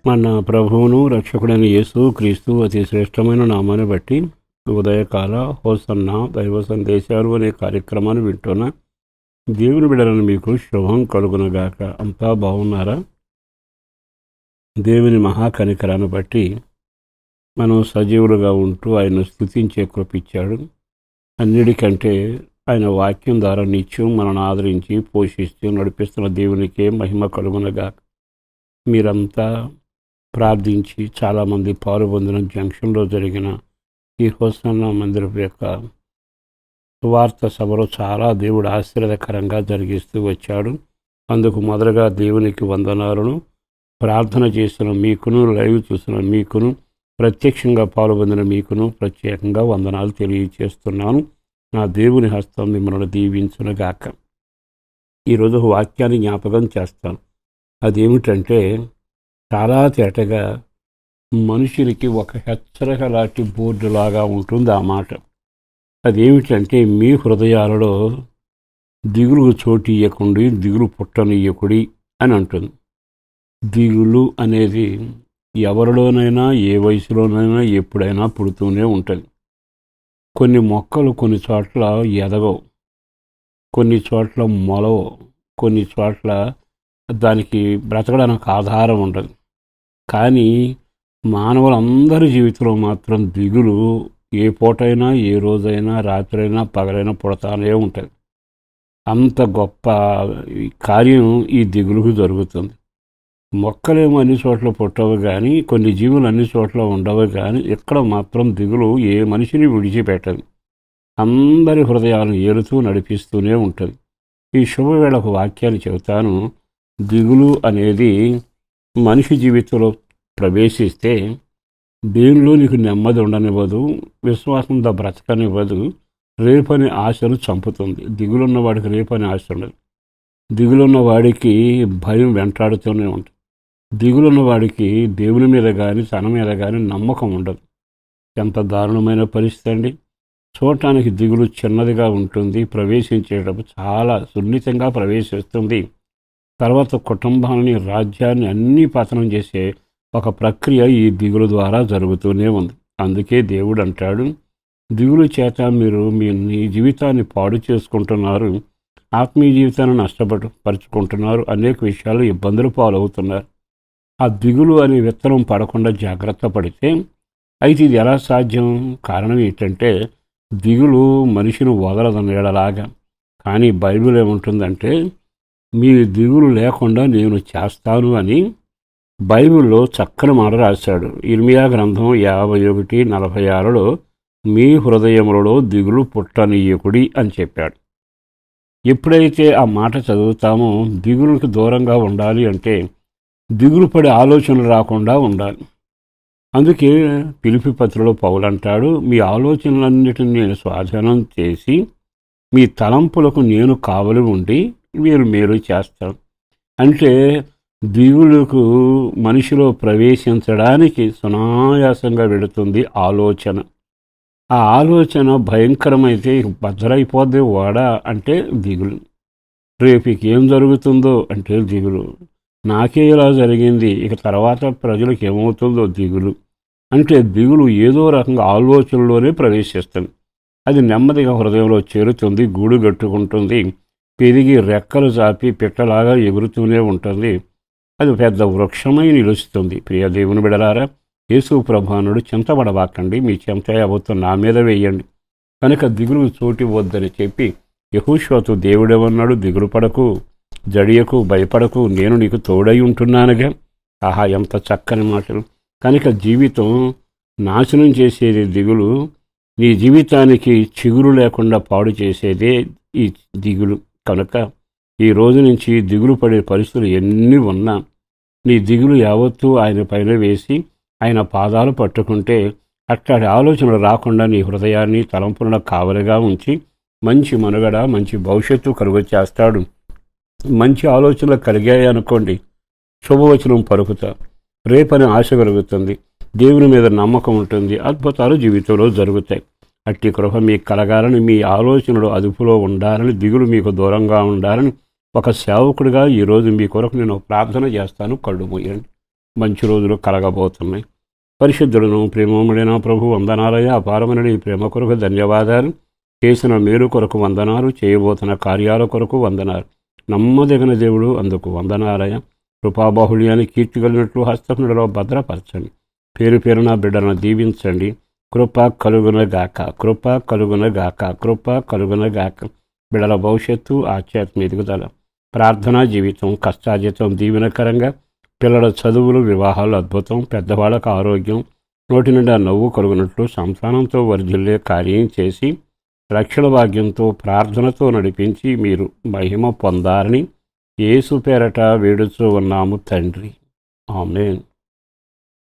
మన ప్రభువును రక్షకుడైన యేసు క్రీస్తు అతి శ్రేష్టమైన నామాన్ని బట్టి ఉదయకాల హోసన్న దైవ సందేశాలు అనే కార్యక్రమాన్ని వింటున్న దేవుని బిడ్డలను మీకు శుభం కలుగునగాక. అంతా బాగున్నారా? దేవుని మహాకనికరాన్ని బట్టి మనం సజీవులుగా ఉంటూ ఆయన స్తుతించే కృపిచ్చాడు. అన్నిటికంటే ఆయన వాక్యం ద్వారా నిత్యం మనల్ని ఆదరించి పోషిస్తూ నడిపిస్తున్న దేవునికే మహిమ కలుగునగాక. మీరంతా ప్రార్థించి చాలామంది పాల్గొందిన జంక్షన్లో జరిగిన ఈ హోసన్న మందిరం యొక్క సువార్త సభలో చాలా దేవుడు ఆశీర్వదకరంగా జరిగిస్తూ వచ్చాడు. అందుకు మొదలుగా దేవునికి వందనాలను, ప్రార్థన చేసిన మీకును, లైవ్ చూసిన మీకును, ప్రత్యక్షంగా పాల్గొందిన మీకును ప్రత్యేకంగా వందనాలు తెలియచేస్తున్నాను. నా దేవుని హస్తం మిమ్మల్ని దీవించునుగాక. ఈరోజు వాక్యాన్ని జ్ఞాపకం చేస్తాను. అదేమిటంటే, చాలా తేటగా మనుషులకి ఒక హెచ్చరిక లాంటి బోర్డు లాగా ఉంటుంది ఆ మాట. అదేమిటంటే, మీ హృదయాలలో దిగులు చోటు ఇయ్యకుండి, దిగులు పుట్టనియ్యకుడి అని అంటుంది. దిగులు అనేది ఎవరిలోనైనా, ఏ వయసులోనైనా, ఎప్పుడైనా పుడుతూనే ఉంటుంది. కొన్ని మొక్కలు కొన్ని చోట్ల ఎదగవు, కొన్ని చోట్ల మొలవు, కొన్ని చోట్ల దానికి బ్రతకడానికి ఆధారం ఉండదు. కానీ మానవులందరి జీవితంలో మాత్రం దిగులు ఏ పూటైనా, ఏ రోజైనా, రాత్రైనా, పగలైనా పుడతానే ఉంటుంది. అంత గొప్ప కార్యం ఈ దిగులుకు జరుగుతుంది. మొక్కలేమో అన్ని చోట్ల పుట్టవు కానీ, కొన్ని జీవులు అన్ని చోట్ల ఉండవు కానీ, ఇక్కడ మాత్రం దిగులు ఏ మనిషిని విడిచిపెట్టదు. అందరి హృదయాలను ఏలుతూ నడిపిస్తూనే ఉంటుంది. ఈ శుభవేళకు వాక్యాన్ని చెబుతాను. దిగులు అనేది మనిషి జీవితంలో ప్రవేశిస్తే దేనిలో నీకు నెమ్మది ఉండనివ్వదు, విశ్వాసంతో బ్రతకనివ్వదు, రేపని ఆశను చంపుతుంది. దిగులున్న వాడికి రేపని ఆశ ఉండదు. దిగులున్న వాడికి భయం వెంటాడుతూనే ఉంటుంది. దిగులున్న వాడికి దేవుని మీద కానీ, తన మీద కానీ నమ్మకం ఉండదు. ఎంత దారుణమైన పరిస్థితి అండి. చూడటానికి దిగులు చిన్నదిగా ఉంటుంది, ప్రవేశించేటప్పుడు చాలా సున్నితంగా ప్రవేశిస్తుంది. తర్వాత కుటుంబాన్ని, రాజ్యాన్ని అన్నీ పతనం చేసే ఒక ప్రక్రియ ఈ దిగులు ద్వారా జరుగుతూనే ఉంది. అందుకే దేవుడు అంటాడు, దిగులు చేత మీరు మీ జీవితాన్ని పాడు చేసుకుంటున్నారు, ఆత్మీయ జీవితాన్ని నష్టపరుచుకుంటున్నారు, అనేక విషయాలు ఇబ్బందులు పాలవుతున్నారు. ఆ దిగులు అనే విత్తనం పడకుండా జాగ్రత్త పడితే, అయితే ఇది ఎలా సాధ్యం? కారణం ఏంటంటే, దిగులు మనిషిని వదలదు నీడలాగా. కానీ బైబిల్ ఏముంటుందంటే, మీ దిగులు లేకుండా నేను చేస్తాను అని బైబిల్లో చక్కని మాట రాశాడు. ఇర్మియా గ్రంథం 51:46లో మీ హృదయములలో దిగులు పుట్టనీయకుడి అని చెప్పాడు. ఎప్పుడైతే ఆ మాట చదువుతామో, దిగులుకి దూరంగా ఉండాలి అంటే దిగులు పడే ఆలోచనలు రాకుండా ఉండాలి. అందుకే ఫిలిప్పీ పత్రికలో పౌలు అంటాడు, మీ ఆలోచనలన్నిటిని నేను స్వాధీనం చేసి మీ తలంపులకు నేను కావలి ఉండి మీరు చేస్తాను. అంటే దిగులుకు మనిషిలో ప్రవేశించడానికి సునాయాసంగా వెళుతుంది ఆలోచన. ఆ ఆలోచన భయంకరమైతే బద్దరైపోద్ది ఓడ అంటే దిగులు. రేపుకి ఏం జరుగుతుందో అంటే దిగులు. నాకే ఇలా జరిగింది, ఇక తర్వాత ప్రజలకు ఏమవుతుందో దిగులు. అంటే దిగులు ఏదో రకంగా ఆలోచనలోనే ప్రవేశిస్తుంది. అది నెమ్మదిగా హృదయంలో చేరుతుంది, గూడు కట్టుకుంటుంది, పెరిగి రెక్కలు చాపి పిట్టలాగా ఎగురుతూనే ఉంటుంది. అది పెద్ద వృక్షమై నిలుస్తుంది. ప్రియ దేవుని బిడలారా, యేసు ప్రభువునుడు చింతపడబాకండి, మీ చింత యావత్తు నా మీద వేయండి, కనుక దిగులు చోటు వద్దని చెప్పి యెహోషువతో దేవుడేమన్నాడు? దిగులు పడకు, జడియకు, భయపడకు, నేను నీకు తోడై ఉంటున్నానుగా. ఆహా, ఎంత చక్కని మాటలు. కనుక జీవితం నాశనం చేసేది దిగులు, నీ జీవితానికి చిగురు లేకుండా పాడు చేసేదే ఈ దిగులు. కనుక ఈ రోజు నుంచి దిగులు పడే పరిస్థితులు ఎన్ని ఉన్నా నీ దిగులు యావత్తూ ఆయన పైన వేసి ఆయన పాదాలు పట్టుకుంటే అట్లాంటి ఆలోచనలు రాకుండా నీ హృదయాన్ని, తలంపులను కావలిగా ఉంచి మంచి మనుగడ, మంచి భవిష్యత్తు కలుగ చేస్తాడు. మంచి ఆలోచనలు కలిగాయి అనుకోండి, శుభవచనం పలుకుతా, రేపని ఆశ కలుగుతుంది, దేవుని మీద నమ్మకం ఉంటుంది, అద్భుతాలు జీవితంలో జరుగుతాయి. అట్టి కృప మీకు కలగాలని, మీ ఆలోచనలు అదుపులో ఉండాలని, దిగులు మీకు దూరంగా ఉండాలని ఒక సేవకుడిగా ఈరోజు మీ కొరకు నేను ప్రార్థన చేస్తాను. కళ్ళు మూయండి. మంచి రోజులు కలగబోతున్నాయి. పరిశుద్ధులను ప్రేమముడిన ప్రభు వందనాలయ, అపారమైన ఈ ప్రేమ కొరకు ధన్యవాదాలు. చేసిన మేలు కొరకు వందనాలు, చేయబోతున్న కార్యాల కొరకు వందనాలు. నమ్మదగిన దేవుడు, అందుకు వందనాలయ. కృపాబాహుళ్యాన్ని కీర్తిగలిగినట్లు హస్తములలో భద్రపరచండి. పేరు పేరున బిడ్డలను దీవించండి. కృప కలుగునగాక, కృప కలుగునగాక, కృప కలుగునగాక. బిడ్డల భవిష్యత్తు, ఆధ్యాత్మిక ఎదుగుదల, ప్రార్థనా జీవితం, కష్టార్జితం దీవెనకరంగా, పిల్లల చదువులు, వివాహాలు అద్భుతం, పెద్దవాళ్ళకు ఆరోగ్యం, నోటి నిండా నవ్వు కలుగునట్లు సంతానంతో వర్ధిల్లే కార్యం చేసి రక్షణ భాగ్యంతో ప్రార్థనతో నడిపించి మీరు మహిమ పొందారని యేసు పేరట వేడుచూ ఉన్నాము తండ్రి. ఆమేన్.